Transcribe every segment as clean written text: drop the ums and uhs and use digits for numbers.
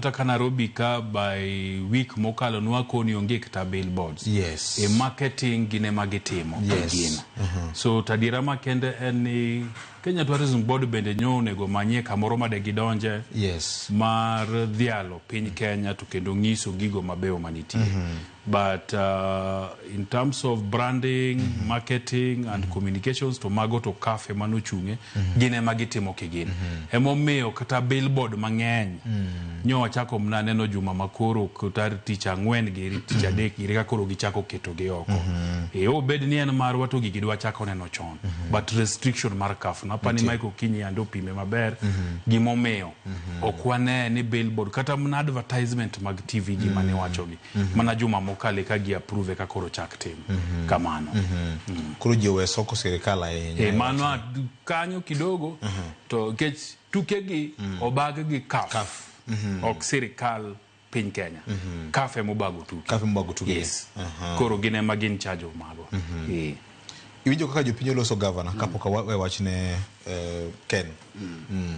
Taka Nairobi ka by week mokalo nwako ni onge kata billboards. Yes. E marketing gine magitimo. Yes. So tadira makende eni Kenya Tourism Board bende nyonego manye kamoro made gidonje. Yes. Mar dhialo piny Kenya to kendo ngiso gigo mabeo manitie. But in terms of branding, marketing and communications to mago to cafe manuchunge gine magitimo kigin. Emomiyo kata billboard mang'eny nyo chako mnaneno juma makoro kutar ticha ngwen gi ticha dek gi ka koro gichako keto gi oko. Obed ni en mar wato gi gidwa chako neno chon. But restriction mar CAF na pani Michael Kinyi ando pime maber gimomiyo okwane ni billboard kata mna advertisement mag TV gi mane wacho gi. Mana juma mokale ka gi approve ka koro chak tim kamano. Koro jiwe soko serikala mano kanyo kidogo to kech tukegi obag gi CAF. Ok serikal piny Kenya. CAF mobago tuke. CAF mobago tuke. Yes. Koro gine magin chajo mago. Iwinjo kaka jopinyo loso governor kapok wachne Ken.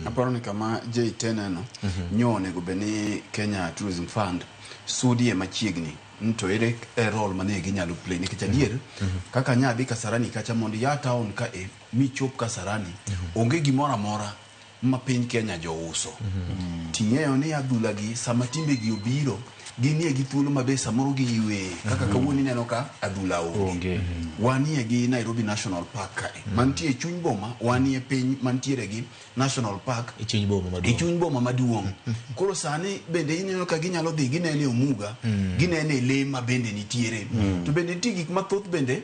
Aparo ni kama J10 no nyone go beni Kenya Tourism Fund sudie machiegni nto ere role mane ginyalo play nikech adier kaka nyadhi Kasarani kacha mondi ya town ka michop Kasarani onge gimora mora ma piny Kenya jo uso. Ting'eyo ni adhula gi sama timbe gi obiro ginie gi thuolo mabe samoro gi ywe kaka kawuoni neno ka adhula onge. Wanie gi Nairobi National Park kae mantie chuny boma, wanie piny mantiere gi National Park chuny boma maduong'. Koro sani bende ineno ka ginyalo dhi ginene Omuga, ginene le ma bende nitiere. To bende nitie gik mathoth bende